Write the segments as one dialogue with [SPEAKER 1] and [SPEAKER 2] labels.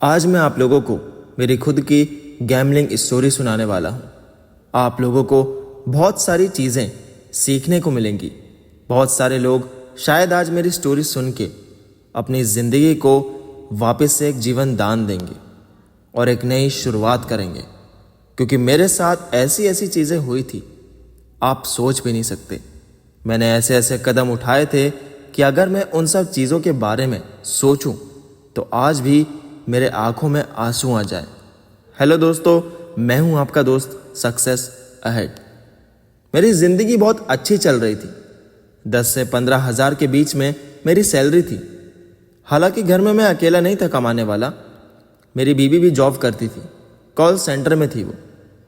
[SPEAKER 1] आज मैं आप लोगों को मेरी खुद की गैम्बलिंग स्टोरी सुनाने वाला हूँ। आप लोगों को बहुत सारी चीज़ें सीखने को मिलेंगी। बहुत सारे लोग शायद आज मेरी स्टोरी सुन के अपनी ज़िंदगी को वापस से एक जीवन दान देंगे और एक नई शुरुआत करेंगे, क्योंकि मेरे साथ ऐसी ऐसी चीज़ें हुई थी आप सोच भी नहीं सकते। मैंने ऐसे ऐसे कदम उठाए थे कि अगर मैं उन सब चीज़ों के बारे में सोचूं तो आज भी मेरे आंखों में आंसू आ जाए। हेलो दोस्तों, मैं हूं आपका दोस्त सक्सेस अहेड। मेरी ज़िंदगी बहुत अच्छी चल रही थी। 10 से 15 हज़ार के बीच में मेरी सैलरी थी। हालांकि घर में मैं अकेला नहीं था कमाने वाला। मेरी बीवी भी जॉब करती थी, कॉल सेंटर में थी वो,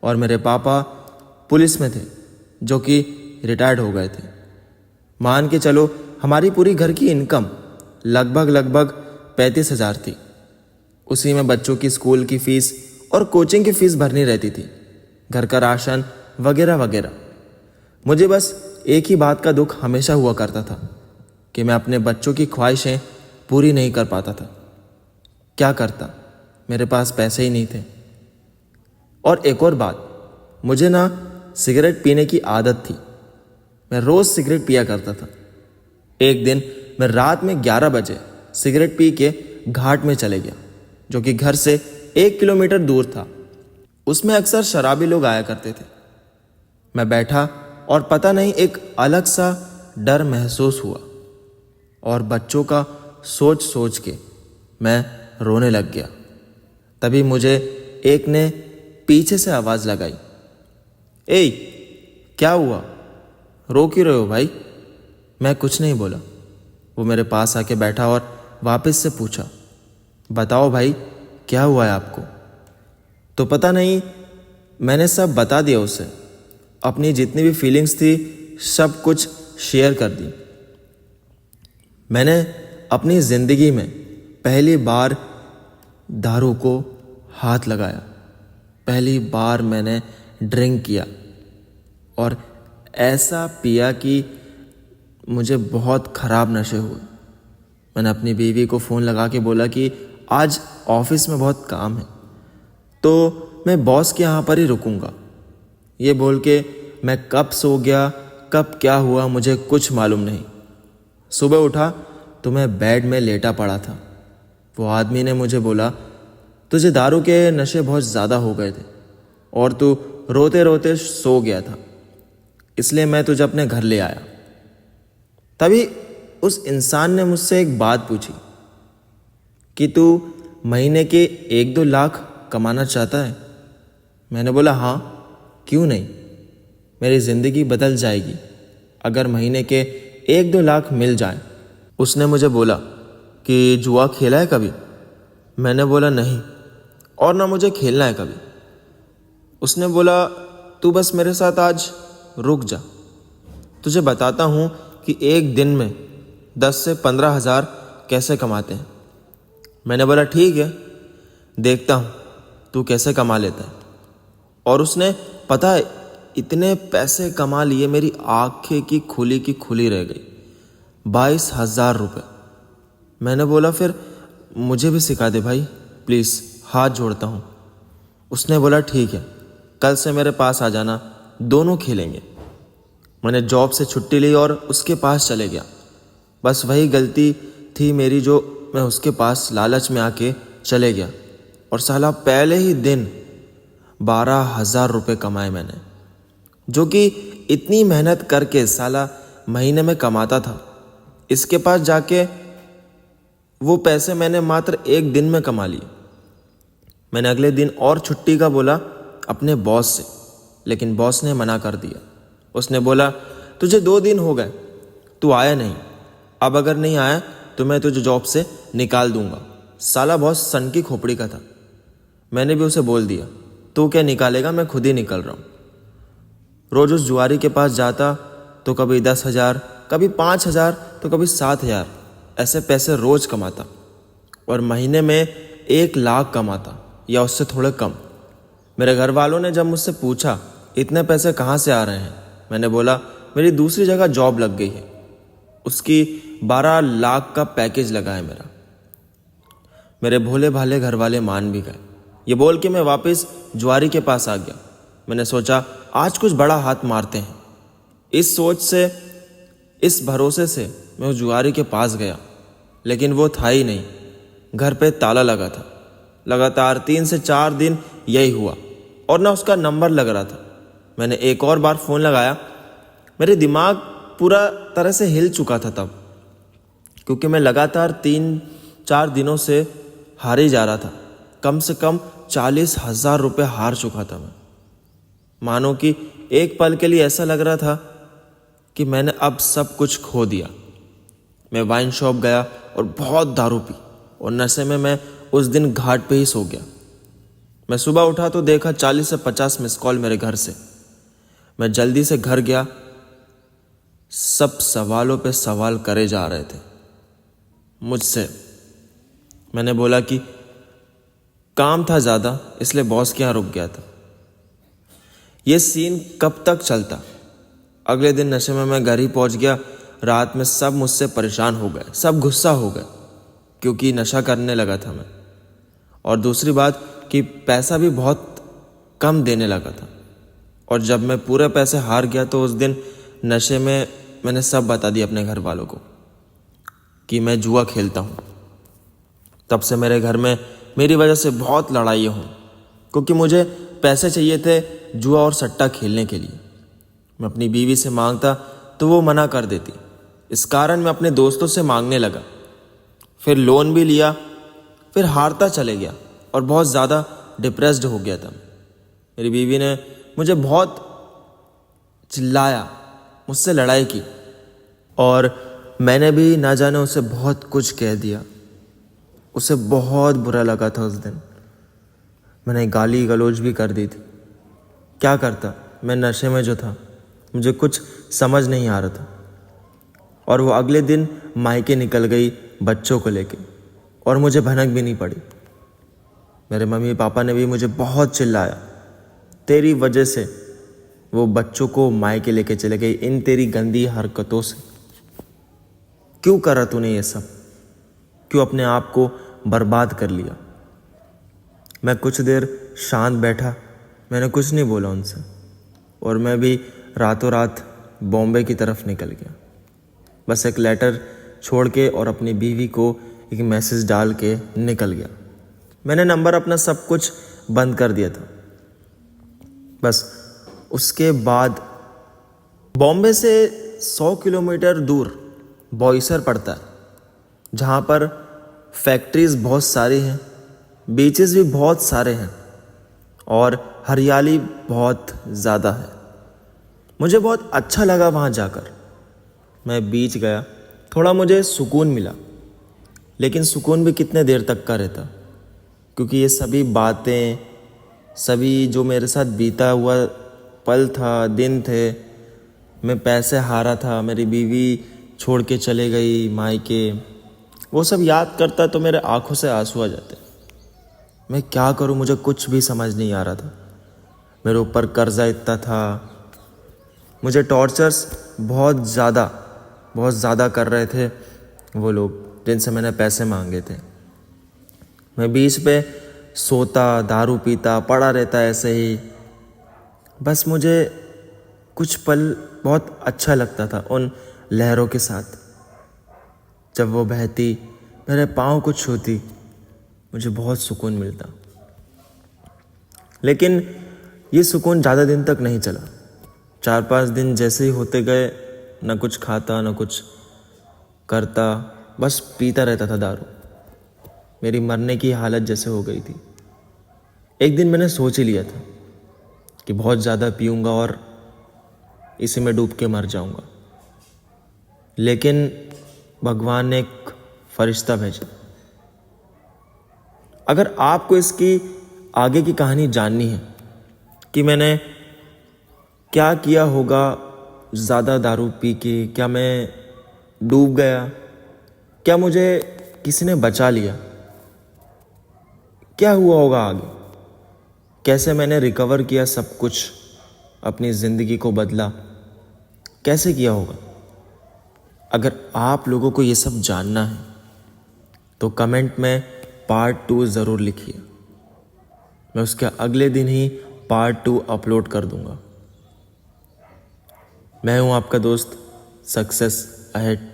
[SPEAKER 1] और मेरे पापा पुलिस में थे जो कि रिटायर्ड हो गए थे। मान के चलो हमारी पूरी घर की इनकम लगभग 35 हज़ार थी। उसी में बच्चों की स्कूल की फ़ीस और कोचिंग की फ़ीस भरनी रहती थी, घर का राशन वगैरह वगैरह। मुझे बस एक ही बात का दुख हमेशा हुआ करता था कि मैं अपने बच्चों की ख्वाहिशें पूरी नहीं कर पाता था। क्या करता, मेरे पास पैसे ही नहीं थे। और एक और बात, मुझे ना सिगरेट पीने की आदत थी। मैं रोज़ सिगरेट पिया करता था। एक दिन मैं रात में 11 बजे सिगरेट पी के घाट में चले गया, जो कि घर से 1 किलोमीटर दूर था। उसमें अक्सर शराबी लोग आया करते थे। मैं बैठा और पता नहीं एक अलग सा डर महसूस हुआ, और बच्चों का सोच सोच के मैं रोने लग गया। तभी मुझे एक ने पीछे से आवाज़ लगाई, ए क्या हुआ, रो क्यों रहे हो भाई? मैं कुछ नहीं बोला। वो मेरे पास आके बैठा और वापस से पूछा, बताओ भाई क्या हुआ है आपको? तो पता नहीं, मैंने सब बता दिया उसे। अपनी जितनी भी फीलिंग्स थी सब कुछ शेयर कर दी। मैंने अपनी ज़िंदगी में पहली बार दारू को हाथ लगाया। पहली बार मैंने ड्रिंक किया और ऐसा पिया कि मुझे बहुत ख़राब नशे हुए। मैंने अपनी बीवी को फ़ोन लगा के बोला कि आज ऑफिस में बहुत काम है, तो मैं बॉस के यहाँ पर ही रुकूंगा। ये बोल के मैं कब सो गया, कब क्या हुआ मुझे कुछ मालूम नहीं। सुबह उठा तो मैं बेड में लेटा पड़ा था। वो आदमी ने मुझे बोला, तुझे दारू के नशे बहुत ज़्यादा हो गए थे और तू रोते रोते सो गया था, इसलिए मैं तुझे अपने घर ले आया। तभी उस इंसान ने मुझसे एक बात पूछी कि तू महीने के 1-2 लाख कमाना चाहता है? मैंने बोला हाँ, क्यों नहीं, मेरी ज़िंदगी बदल जाएगी अगर महीने के 1-2 लाख मिल जाए। उसने मुझे बोला कि जुआ खेला है कभी? मैंने बोला नहीं, और ना मुझे खेलना है कभी। उसने बोला तू बस मेरे साथ आज रुक जा, तुझे बताता हूँ कि एक दिन में 10 से 15 हज़ार कैसे कमाते हैं। मैंने बोला ठीक है, देखता हूँ तू कैसे कमा लेता है। और उसने पता है इतने पैसे कमा लिए, मेरी आंखें की खुली रह गई। 22,000 रुपये। मैंने बोला फिर मुझे भी सिखा दे भाई प्लीज़, हाथ जोड़ता हूँ। उसने बोला ठीक है, कल से मेरे पास आ जाना, दोनों खेलेंगे। मैंने जॉब से छुट्टी ली और उसके पास चले गया। बस वही गलती थी मेरी, जो मैं उसके पास लालच में आके चले गया, और साला पहले ही दिन 12,000 रुपये कमाए मैंने, जो कि इतनी मेहनत करके साला महीने में कमाता था। इसके पास जाके वो पैसे मैंने मात्र एक दिन में कमा लिए। मैंने अगले दिन और छुट्टी का बोला अपने बॉस से, लेकिन बॉस ने मना कर दिया। उसने बोला तुझे 2 दिन हो गए, तू आया नहीं, अब अगर नहीं आया तो मैं तुझे जॉब से निकाल दूंगा। साला बहुत सन की खोपड़ी का था। मैंने भी उसे बोल दिया तू क्या निकालेगा, मैं खुद ही निकल रहा हूँ। रोज़ उस जुआरी के पास जाता तो कभी 10,000, कभी 5,000, तो कभी 7,000 ऐसे पैसे रोज़ कमाता, और महीने में 1 लाख कमाता या उससे थोड़े कम। मेरे घर वालों ने जब मुझसे पूछा इतने पैसे कहाँ से आ रहे हैं, मैंने बोला मेरी दूसरी जगह जॉब लग गई है, उसकी 12 लाख का पैकेज लगा है मेरा। मेरे भोले भाले घर वाले मान भी गए। ये बोल के मैं वापस जुआरी के पास आ गया। मैंने सोचा आज कुछ बड़ा हाथ मारते हैं। इस सोच से, इस भरोसे से मैं उस जुआरी के पास गया, लेकिन वो था ही नहीं। घर पे ताला लगा था। लगातार 3 से 4 दिन यही हुआ और ना उसका नंबर लग रहा था। मैंने एक और बार फ़ोन लगाया। मेरे दिमाग पूरा तरह से हिल चुका था तब, क्योंकि मैं लगातार 3-4 दिनों से हार ही जा रहा था। कम से कम 40,000 रुपये हार चुका था मैं। मानो कि एक पल के लिए ऐसा लग रहा था कि मैंने अब सब कुछ खो दिया। मैं वाइन शॉप गया और बहुत दारू पी और नशे में मैं उस दिन घाट पे ही सो गया। मैं सुबह उठा तो देखा 40 से 50 मिस कॉल मेरे घर से। मैं जल्दी से घर गया। सब सवालों पे सवाल करे जा रहे थे मुझसे। मैंने बोला कि काम था ज़्यादा, इसलिए बॉस के यहाँ रुक गया था। ये सीन कब तक चलता? अगले दिन नशे में मैं घर ही पहुँच गया। रात में सब मुझसे परेशान हो गए, सब गुस्सा हो गए, क्योंकि नशा करने लगा था मैं। और दूसरी बात कि पैसा भी बहुत कम देने लगा था। और जब मैं पूरे पैसे हार गया तो उस दिन नशे में मैंने सब बता दिया अपने घर वालों को कि मैं जुआ खेलता हूँ। तब से मेरे घर में मेरी वजह से बहुत लड़ाइयाँ हुई, क्योंकि मुझे पैसे चाहिए थे जुआ और सट्टा खेलने के लिए। मैं अपनी बीवी से मांगता तो वो मना कर देती। इस कारण मैं अपने दोस्तों से मांगने लगा। फिर लोन भी लिया, फिर हारता चले गया और बहुत ज़्यादा डिप्रेस्ड हो गया था। मेरी बीवी ने मुझे बहुत चिल्लाया, मुझसे लड़ाई की और मैंने भी ना जाने उसे बहुत कुछ कह दिया। उसे बहुत बुरा लगा था उस दिन। मैंने गाली गलौज भी कर दी थी। क्या करता, मैं नशे में जो था, मुझे कुछ समझ नहीं आ रहा था। और वो अगले दिन मायके निकल गई बच्चों को लेके और मुझे भनक भी नहीं पड़ी। मेरे मम्मी पापा ने भी मुझे बहुत चिल्लाया, तेरी वजह से वो बच्चों को मायके लेके चले गई, इन तेरी गंदी हरकतों से। क्यों करा तूने ये सब? क्यों अपने आप को बर्बाद कर लिया? मैं कुछ देर शांत बैठा, मैंने कुछ नहीं बोला उनसे और मैं भी रातों रात बॉम्बे की तरफ निकल गया। बस एक लेटर छोड़ के और अपनी बीवी को एक मैसेज डाल के निकल गया। मैंने नंबर अपना सब कुछ बंद कर दिया था। बस उसके बाद बॉम्बे से 100 किलोमीटर दूर बॉयसर पड़ता है, जहाँ पर फैक्ट्रीज बहुत सारी हैं, बीचेस भी बहुत सारे हैं और हरियाली बहुत ज़्यादा है। मुझे बहुत अच्छा लगा वहाँ जाकर। मैं बीच गया, थोड़ा मुझे सुकून मिला, लेकिन सुकून भी कितने देर तक का रहता, क्योंकि ये सभी बातें, सभी जो मेरे साथ बीता हुआ पल था, दिन थे, मैं पैसे हारा था, मेरी बीवी छोड़ के चले गई मायके, वो सब याद करता तो मेरे आंखों से आंसू आ जाते। मैं क्या करूं, मुझे कुछ भी समझ नहीं आ रहा था। मेरे ऊपर कर्जा इतना था, मुझे टॉर्चर्स बहुत ज़्यादा कर रहे थे वो लोग जिनसे मैंने पैसे मांगे थे। मैं बीच पे सोता, दारू पीता, पड़ा रहता ऐसे ही। बस मुझे कुछ पल बहुत अच्छा लगता था उन लहरों के साथ। जब वो बहती, मेरे पाँव को छूती, मुझे बहुत सुकून मिलता। लेकिन ये सुकून ज़्यादा दिन तक नहीं चला। 4-5 दिन जैसे ही होते गए, ना कुछ खाता ना कुछ करता, बस पीता रहता था दारू। मेरी मरने की हालत जैसे हो गई थी। एक दिन मैंने सोच ही लिया था कि बहुत ज़्यादा पीऊँगा और इसी में डूब के मर जाऊँगा। लेकिन भगवान ने एक फरिश्ता भेजा। अगर आपको इसकी आगे की कहानी जाननी है कि मैंने क्या किया होगा ज़्यादा दारू पी के, क्या मैं डूब गया, क्या मुझे किसी ने बचा लिया, क्या हुआ होगा आगे, कैसे मैंने रिकवर किया सब कुछ, अपनी ज़िंदगी को बदला, कैसे किया होगा, अगर आप लोगों को ये सब जानना है तो कमेंट में पार्ट 2 ज़रूर लिखिए। मैं उसके अगले दिन ही पार्ट 2 अपलोड कर दूंगा। मैं हूं आपका दोस्त सक्सेस अहेड।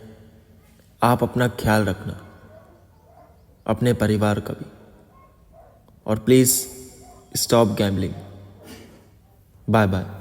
[SPEAKER 1] आप अपना ख्याल रखना, अपने परिवार का भी, और please stop gambling. Bye bye.